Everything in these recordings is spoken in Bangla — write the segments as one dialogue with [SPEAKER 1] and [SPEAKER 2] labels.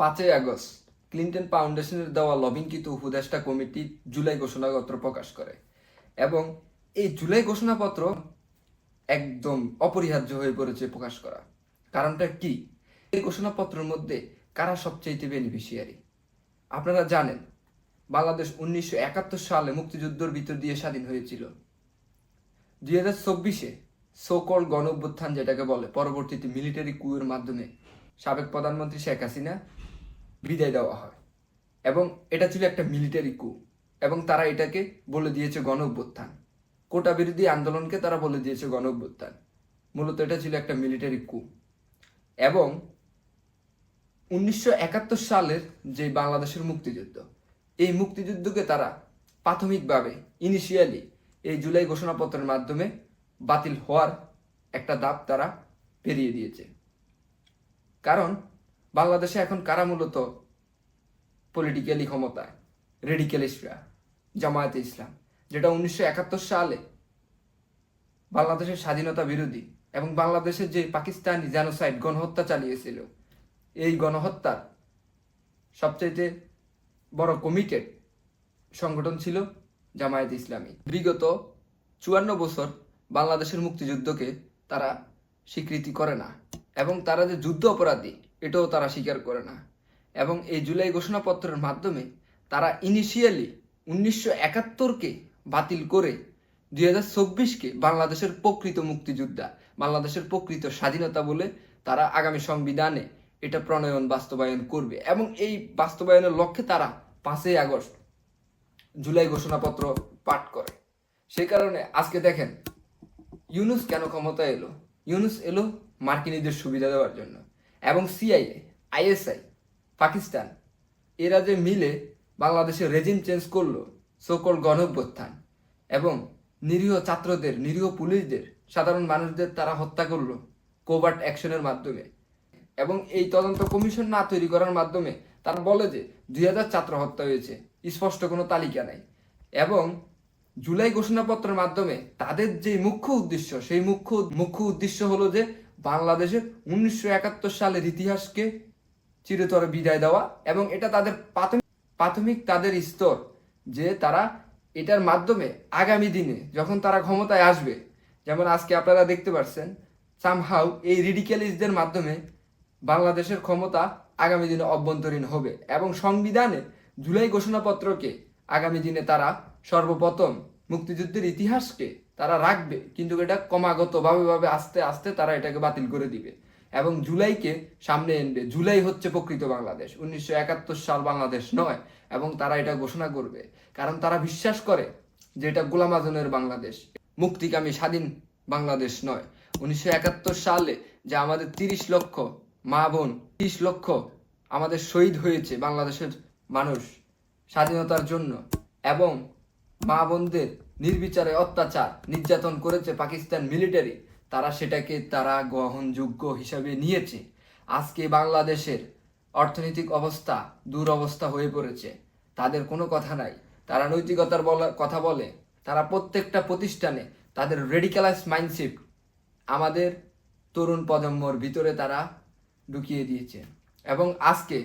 [SPEAKER 1] 5 আগস্ট ক্লিন্টন ফাউন্ডেশনের দেওয়া লবিংকৃত উপদেষ্টা কমিটি জুলাই ঘোষণাপত্র প্রকাশ করে এবং এই জুলাই ঘোষণাপত্র একদম অপরিহার্য হয়ে পড়েছে প্রকাশ করা। কারণটা কি? এই ঘোষণাপত্রের মধ্যে কারা সবচাইতে বেনিফিশিয়ারি? আপনারা জানেন বাংলাদেশ 1971 সালে মুক্তিযুদ্ধের ভিতর দিয়ে স্বাধীন হয়েছিল। 2024-এ সোকল গণ অভ্যুত্থান যেটাকে বলে, পরবর্তীতে মিলিটারি কুয়ের মাধ্যমে সাবেক প্রধানমন্ত্রী শেখ হাসিনা বিদায় দেওয়া হয় এবং এটা ছিল একটা মিলিটারি কু এবং তারা এটাকে বলে দিয়েছে গণ অভ্যুত্থান। কোটা বিরোধী আন্দোলনকে তারা বলে দিয়েছে গণ অভ্যুত্থান। মূলত এটা ছিল একটা মিলিটারি কু। এবং 1971 সালের যে বাংলাদেশের মুক্তিযুদ্ধ, এই মুক্তিযুদ্ধকে তারা প্রাথমিকভাবে ইনিশিয়ালি এই জুলাই ঘোষণাপত্রের মাধ্যমে বাতিল হওয়ার একটা ধাপ তারা পেরিয়ে দিয়েছে। কারণ বাংলাদেশে এখন কারা মূলত পলিটিক্যালি ক্ষমতায়? রেডিক্যালিস্টরা, জামায়াতে ইসলাম, যেটা 1971 সালে বাংলাদেশের স্বাধীনতা বিরোধী এবং বাংলাদেশের যে পাকিস্তানি জেনোসাইড গণহত্যা চালিয়েছিল, এই গণহত্যার সবচাইতে বড় কমিটেড সংগঠন ছিল জামায়াতে ইসলামী। বিগত 54 বছর বাংলাদেশের মুক্তিযুদ্ধকে তারা স্বীকৃতি করে না এবং তারা যে যুদ্ধ অপরাধী এটাও তারা স্বীকার করে না। এবং এই জুলাই ঘোষণাপত্রের মাধ্যমে তারা ইনিশিয়ালি 1971-কে বাতিল করে 2024-কে বাংলাদেশের প্রকৃত মুক্তিযোদ্ধা, বাংলাদেশের প্রকৃত স্বাধীনতা বলে তারা আগামী সংবিধানে এটা প্রণয়ন বাস্তবায়ন করবে এবং এই বাস্তবায়নের লক্ষ্যে তারা 5 আগস্ট জুলাই ঘোষণাপত্র পাঠ করে। সে কারণে আজকে দেখেন ইউনূস কেন ক্ষমতায় এলো? ইউনূস এলো মার্কিনীদের সুবিধা দেওয়ার জন্য এবং সিআইএ, আইএসআই, পাকিস্তান এরা যে মিলে বাংলাদেশের রেজিম চেঞ্জ করলো, সকল গণ অভ্যুত্থান এবং নিরীহ ছাত্রদের, নিরীহ পুলিশদের, সাধারণ মানুষদের তারা হত্যা করলো কোভার্ট অ্যাকশনের মাধ্যমে। এবং এই তদন্ত কমিশন না তৈরি করার মাধ্যমে তারা বলে যে 2000 ছাত্র হত্যা হয়েছে, স্পষ্ট কোনো তালিকা নাই। এবং জুলাই ঘোষণাপত্রের মাধ্যমে তাদের যে মুখ্য উদ্দেশ্য, সেই মুখ্য উদ্দেশ্য হলো যে বাংলাদেশের 1971 সালের ইতিহাসকে চিরতরে বিদায় দেওয়া এবং এটা তাদের প্রাথমিক তাদের স্তর, যে তারা এটার মাধ্যমে আগামী দিনে যখন তারা ক্ষমতায় আসবে, যেমন আজকে আপনারা দেখতে পাচ্ছেন সামহাউ এই রিডিক্যালিস্টদের মাধ্যমে বাংলাদেশের ক্ষমতা আগামী দিনে অভ্যন্তরীণ হবে এবং সংবিধানে জুলাই ঘোষণাপত্রকে আগামী দিনে তারা সর্বপ্রথম মুক্তিযুদ্ধের ইতিহাসকে তারা রাখবে, কিন্তু এটা ক্রমাগতভাবে আস্তে আস্তে তারা এটাকে বাতিল করে দিবে এবং জুলাইকে সামনে এনবে। জুলাই হচ্ছে প্রকৃত বাংলাদেশ, 1971 সাল বাংলাদেশ নয়। এবং তারা এটা ঘোষণা করবে কারণ তারা বিশ্বাস করে যে এটা গোলাম আজমের বাংলাদেশ, মুক্তিকামী স্বাধীন বাংলাদেশ নয়। 1971 সালে যে আমাদের 30 লক্ষ মা বোন, 30 লক্ষ আমাদের শহীদ হয়েছে বাংলাদেশের মানুষ স্বাধীনতার জন্য এবং মা বোনদের নির্বিচারে অত্যাচার নির্যাতন করেছে পাকিস্তান মিলিটারি, তারা সেটাকে তারা গ্রহণযোগ্য হিসাবে নিয়েছে। আজকে বাংলাদেশের অর্থনৈতিক অবস্থা দুরবস্থা হয়ে পড়েছে, তাদের কোনো কথা নাই, তারা নৈতিকতার কথা বলে, তারা প্রত্যেকটা প্রতিষ্ঠানে তাদের রেডিক্যালাইজ মাইন্ডসেট আমাদের তরুণ প্রজন্মর ভিতরে তারা ঢুকিয়ে দিয়েছে। এবং আজকে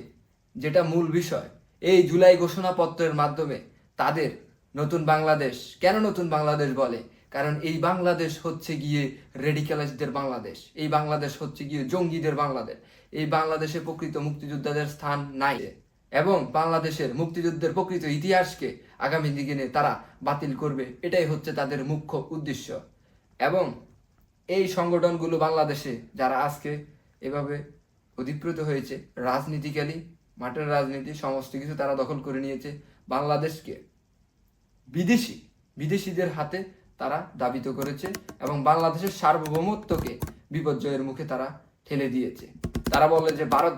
[SPEAKER 1] যেটা মূল বিষয়, এই জুলাই ঘোষণাপত্রের মাধ্যমে তাদের নতুন বাংলাদেশ, কেন নতুন বাংলাদেশ বলে? কারণ এই বাংলাদেশ হচ্ছে গিয়ে রেডিক্যালাইজদের বাংলাদেশ, এই বাংলাদেশ হচ্ছে গিয়ে জঙ্গিদের বাংলাদেশ, এই বাংলাদেশে প্রকৃত মুক্তিযোদ্ধাদের স্থান নাই এবং বাংলাদেশের মুক্তিযুদ্ধের প্রকৃত ইতিহাসকে আগামী দিনে তারা বাতিল করবে, এটাই হচ্ছে তাদের মুখ্য উদ্দেশ্য। এবং এই সংগঠনগুলো বাংলাদেশে যারা আজকে এভাবে অধিপ্রত হয়েছে, রাজনীতিক্যালি মাঠের রাজনীতি সমস্ত কিছু তারা দখল করে নিয়েছে, বাংলাদেশকে বিদেশিদের হাতে তারা দাবিত করেছে এবং বাংলাদেশের সার্বভৌমত্বকে বিপর্যয়ের মুখে তারা ঠেলে দিয়েছে। তারা বলে যে ভারত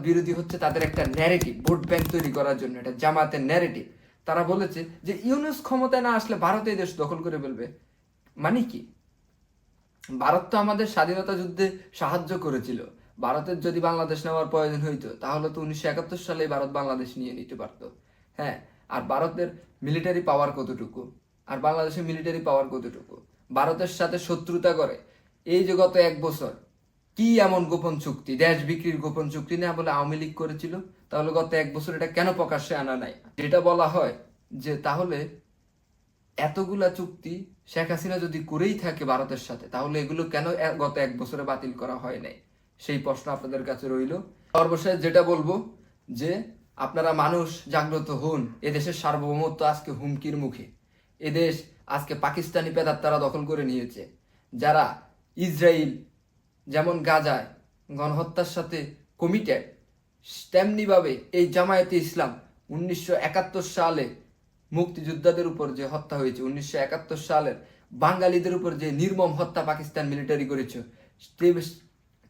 [SPEAKER 1] বিরোধী হচ্ছে তাদের একটা ন্যারেটিভ, ভোট ব্যাংক তৈরি করার জন্য, এটা জামাতের ন্যারেটিভ। তারা বলেছে যে ইউনূস ক্ষমতায় না আসলে ভারত এই দেশ দখল করে ফেলবে। মানে কি? ভারত তো আমাদের স্বাধীনতা যুদ্ধে সাহায্য করেছিল, ভারতের যদি বাংলাদেশ নেওয়ার প্রয়োজন হইতো তাহলে তো 1971 সালে ভারত বাংলাদেশ নিয়ে নিতে পারতো। হ্যাঁ, আর ভারতের মিলিটারি পাওয়ার কতটুকু আর বাংলাদেশের মিলিটারি পাওয়ার কতটুকু? ভারতের সাথে শত্রুতা করে এই যে গত 1 বছর কি এমন গোপন চুক্তি, দেশ বিক্রির গোপন চুক্তি না বলে আওয়ামী লীগ করেছিল? তাহলে গত 1 বছর এটা কেন প্রকাশ্যে আনা নাই? যেটা বলা হয় যে তাহলে এতগুলা চুক্তি শেখ হাসিনা যদি করেই থাকে ভারতের সাথে, তাহলে এগুলো কেন গত 1 বছরে বাতিল করা হয় নাই? সেই প্রশ্ন আপনাদের কাছে রইল। সর্বশেষ যেটা বলবো যে আপনারা মানুষ জাগ্রত হন। এদেশের সার্বভৌমত্ব আজকে হুমকির মুখে। এদেশ আজকে পাকিস্তানি পেদাত্তারা দখল করে নিয়েছে। যারা ইসরায়েল যেমন গাজায় গণহত্যার সাথে কমিটেড, তেমনিভাবে এই জামায়াতে ইসলাম 1971 সালে মুক্তিযোদ্ধাদের উপর যে হত্যা হয়েছে, 1971 সালের বাঙালিদের উপর যে নির্মম হত্যা পাকিস্তান মিলিটারি করেছে,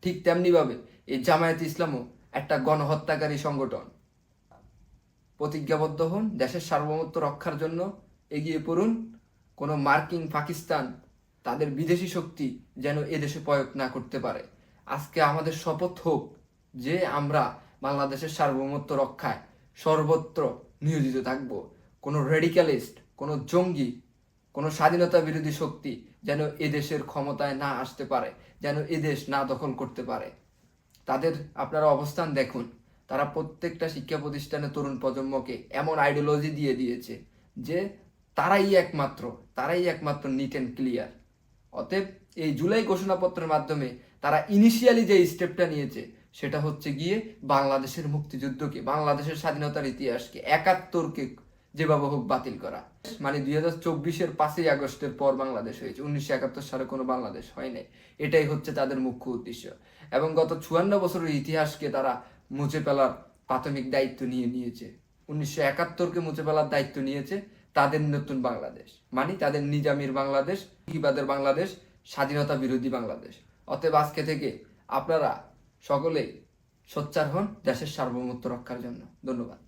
[SPEAKER 1] ঠিক তেমনিভাবে এই জামায়াতে ইসলামও একটা গণহত্যাকারী সংগঠন। প্রতিজ্ঞাবদ্ধ হন, দেশের সার্বভৌমত্ব রক্ষার জন্য এগিয়ে পড়ুন। কোনো মার্কিন, পাকিস্তান, তাদের বিদেশি শক্তি যেন এদেশে প্রয়োগ না করতে পারে। আজকে আমাদের শপথ হোক যে আমরা বাংলাদেশের সার্বভৌমত্ব রক্ষায় সর্বত্র নিয়োজিত থাকব। কোনো রেডিক্যালিস্ট, কোনো জঙ্গি, কোনো স্বাধীনতা বিরোধী শক্তি যেন এদেশের ক্ষমতায় না আসতে পারে, যেন এদেশ না দখল করতে পারে। তাদের আপনারা অবস্থান দেখুন। তারা প্রত্যেকটা শিক্ষা প্রতিষ্ঠানে তরুণ প্রজন্মকে এমন আইডিওলজি দিয়ে দিয়েছে যে তারাই একমাত্র নিট অ্যান্ড ক্লিয়ার। অতএব এই জুলাই ঘোষণাপত্রের মাধ্যমে তারা ইনিশিয়ালি যে স্টেপটা নিয়েছে সেটা হচ্ছে গিয়ে বাংলাদেশের মুক্তিযুদ্ধকে, বাংলাদেশের স্বাধীনতার ইতিহাসকে, 71কে যেভাবে হোক বাতিল করা। মানে 2024-এর 5ই আগস্টের পর বাংলাদেশ হয়েছে, 1971 সালে কোনো বাংলাদেশ হয় নাই। এটাই হচ্ছে তাদের মুখ্য উদ্দেশ্য। এবং গত 54 বছরের ইতিহাসকে তারা মুছে ফেলার প্রাথমিক দায়িত্ব নিয়েছে। 1971কে মুছে ফেলার দায়িত্ব নিয়েছে তাদের নতুন বাংলাদেশ, মানে তাদের নিজামীর বাংলাদেশ, ইবাদের বাংলাদেশ, স্বাধীনতা বিরোধী বাংলাদেশ। অতএব আজকে থেকে আপনারা সকলেই সোচ্চার হন দেশের সার্বভৌমত্ব রক্ষার জন্য। ধন্যবাদ।